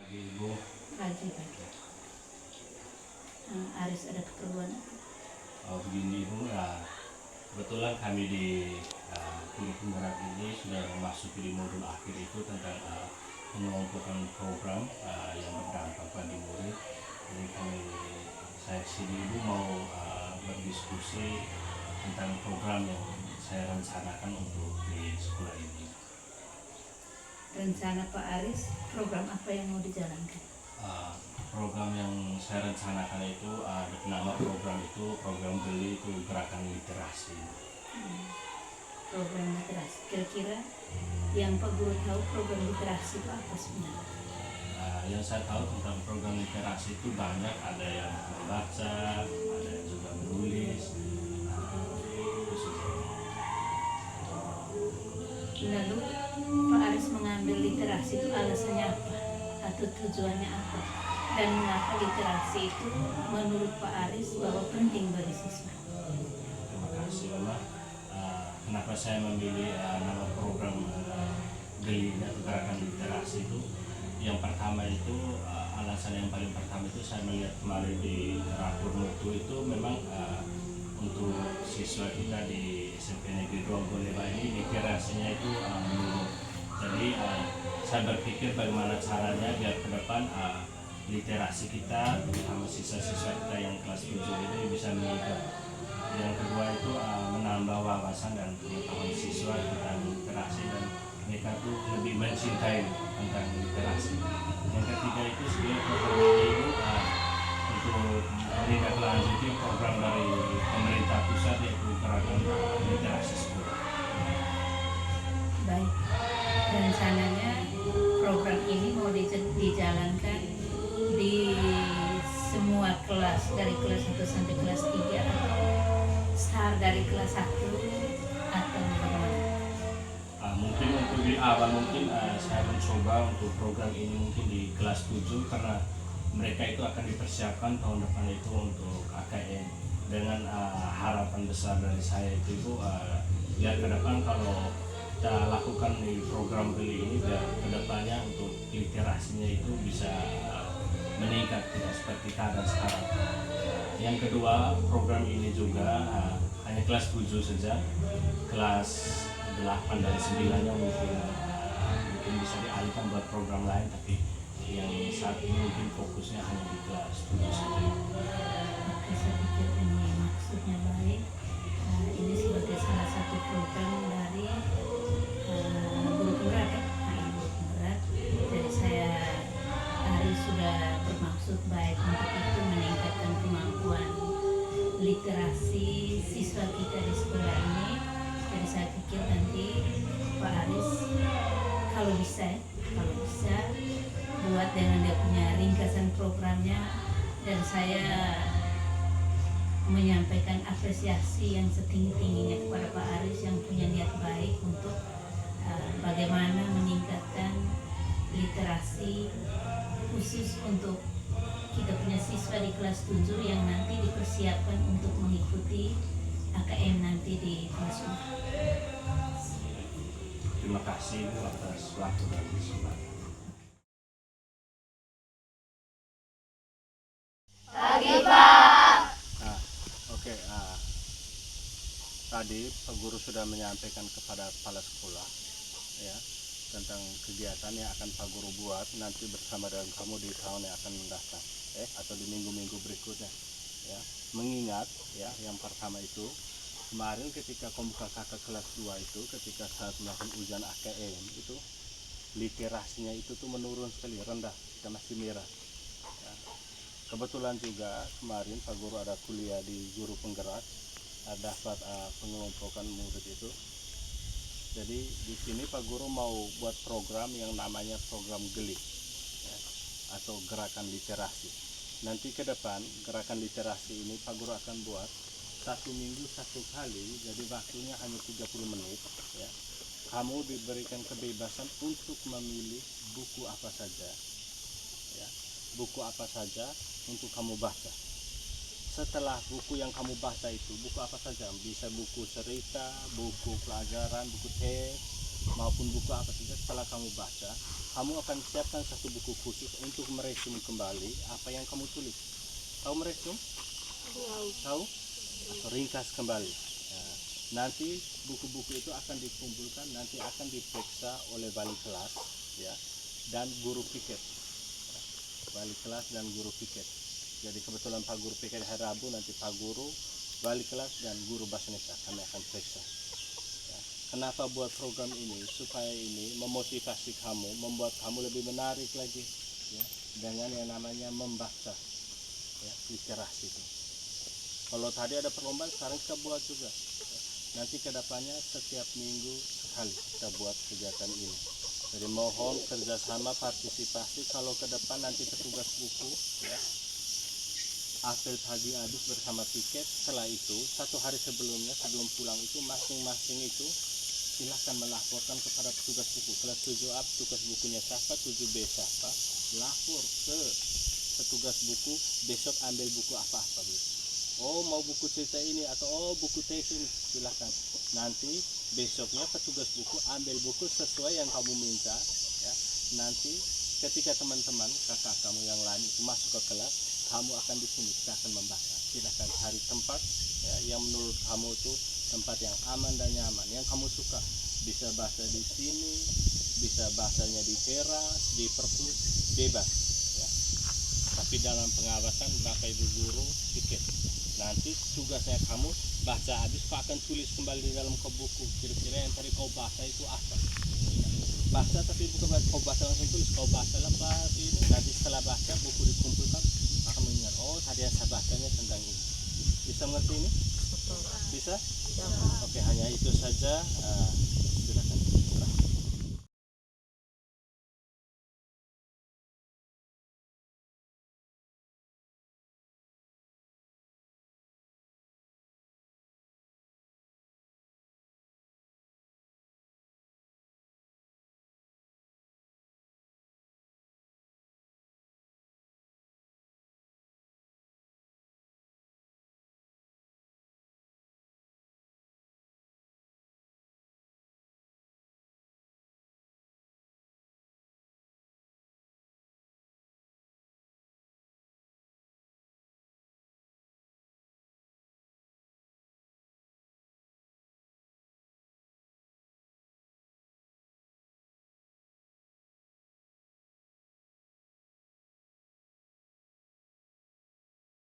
Ibu, Pagi. Aris ada keperluan apa? begini Ibu, kebetulan kami di kuliah penggerak ini sudah memasuki di modul akhir itu tentang pengelompokan program yang berdampak bagi murid. Jadi saya sini Ibu mau berdiskusi tentang program yang saya rencanakan untuk di sekolah ini. Rencana Pak Aris, program apa yang mau dijalankan? Program yang saya rencanakan itu nama program itu program GELI, itu gerakan literasi. Program literasi. Kira-kira yang Pak Guru tahu program literasi itu apa sebenarnya? Yang saya tahu tentang program literasi itu banyak, ada yang membaca, ada yang juga menulis. Itu saja. Lalu Pak Aris mengambil literasi itu alasannya apa? Atau tujuannya apa? Dan mengapa literasi itu menurut Pak Aris bahwa penting bagi siswa? Terima kasih Mama. Kenapa saya memilih nama program GELI atau gerakan literasi itu? Yang pertama itu alasan yang paling pertama itu saya melihat kemarin di rapor mutu itu memang untuk siswa kita di SMP Negeri 2 Boleba ini literasinya itu menurun. Jadi saya berpikir bagaimana caranya biar ke depan literasi kita, terutama siswa-siswa kita yang kelas 7 ini bisa meningkat. Yang kedua itu menambah wawasan dan pengetahuan siswa tentang literasi dan mereka tuh lebih mencintai tentang literasi. Yang ketiga itu sebenarnya program ini untuk menindaklanjuti program dari pemerintah pusat yaitu gerakan literasi sekolah. Baik, rencananya program ini mau dijalankan di semua kelas, dari kelas 1 sampai kelas 3 atau start dari kelas 1 atau bagaimana? Mungkin untuk di awal mungkin saya mencoba untuk program ini mungkin di kelas 7 karena mereka itu akan dipersiapkan tahun depan itu untuk AKN dengan harapan besar dari saya itu Ibu, ya ke depan kalau kita lakukan di program GELI ini biar kedepannya untuk literasinya itu bisa meningkat tidak seperti keadaan sekarang. Yang kedua, program ini juga hanya kelas 7 saja, kelas 8 dan 9-nya mungkin bisa dialihkan buat program lain, tapi yang saat ini mungkin fokusnya hanya di kelas 7 saja. Oke, saya pikir ini maksudnya baik. Ini sebagai salah satu program dari guru penggerak ya, guru penggerak. Jadi saya Aris sudah bermaksud baik untuk itu meningkatkan kemampuan literasi siswa kita di sekolah ini. Jadi saya pikir nanti Pak Aris kalau bisa buat dengan dia punya ringkasan programnya, dan saya menyampaikan apresiasi yang setinggi-tingginya kepada Pak Aris yang punya niat baik untuk bagaimana meningkatkan literasi khusus untuk kita punya siswa di kelas 7 yang nanti dipersiapkan untuk mengikuti AKM nanti di kelas 4. Terima kasih Bu atas waktu dan kesempatan. Oke, tadi Pak Guru sudah menyampaikan kepada kepala sekolah ya tentang kegiatan yang akan Pak Guru buat nanti bersama dengan kamu di tahun yang akan mendatang atau di minggu-minggu berikutnya ya. Mengingat ya yang pertama itu kemarin ketika pembuka kakak kelas 2 itu ketika saat melakukan ujian AKM itu literasinya itu tuh menurun sekali, rendah, kita masih merah ya. Kebetulan juga kemarin Pak Guru ada kuliah di guru penggerak, dapat pengelompokan murid itu. Jadi di sini Pak Guru mau buat program yang namanya program GELI ya, atau gerakan literasi. Nanti ke depan gerakan literasi ini Pak Guru akan buat 1 minggu 1 kali, jadi waktunya hanya 30 menit ya. Kamu diberikan kebebasan untuk memilih buku apa saja ya, buku apa saja untuk kamu baca. Setelah buku yang kamu baca itu, buku apa saja, bisa buku cerita, buku pelajaran, buku teks, maupun buku apa saja, setelah kamu baca, kamu akan siapkan satu buku khusus untuk meresum kembali apa yang kamu tulis. Tahu meresum? Tahu? Atau ringkas kembali. Nah, nanti buku-buku itu akan dikumpulkan, nanti akan diperiksa oleh wali kelas, ya, dan guru piket. Wali kelas dan guru piket. Jadi kebetulan Pak Guru piket hari Rabu, nanti Pak Guru, wali kelas dan guru bahasa Indonesia kami akan periksa. Ya. Kenapa buat program ini? Supaya ini memotivasi kamu, membuat kamu lebih menarik lagi, ya, dengan yang namanya membaca, ya, literasi itu. Kalau tadi ada perlombaan, sekarang kita buat juga. Ya. Nanti kedepannya setiap minggu sekali kita buat kegiatan ini. Jadi mohon kerjasama, partisipasi. Kalau ke depan nanti petugas buku, ya, apel pagi habis bersama piket. Setelah itu, satu hari sebelumnya, sebelum pulang itu, masing-masing itu silahkan melaporkan kepada petugas buku. Kelas 7A petugas bukunya siapa, 7B siapa, lapor ke petugas buku, besok ambil buku apa-apa. Oh, mau buku cerita ini atau oh buku teks ini, silahkan. Nanti besoknya petugas buku ambil buku sesuai yang kamu minta, ya. Nanti ketika teman-teman kakak kamu yang lain itu masuk ke kelas, kamu akan di sini, kita akan membaca. Silahkan cari tempat, ya, yang menurut kamu itu tempat yang aman dan nyaman, yang kamu suka. Bisa baca di sini, bisa bacanya di teras, di perpus, bebas, ya. Tapi dalam pengawasan Bapak Ibu guru piket. Nanti tugasnya kamu baca habis, kau akan tulis kembali di dalam ke buku. Kira-kira yang tadi kau baca itu apa? Ya. Baca tapi bukan kau baca langsung tulis, kau baca lepas ini. Nanti setelah baca buku dikumpulkan, akan mengingat, oh tadi yang saya bacanya tentang ini. Bisa mengerti ini? Bisa? Oke, hanya itu saja.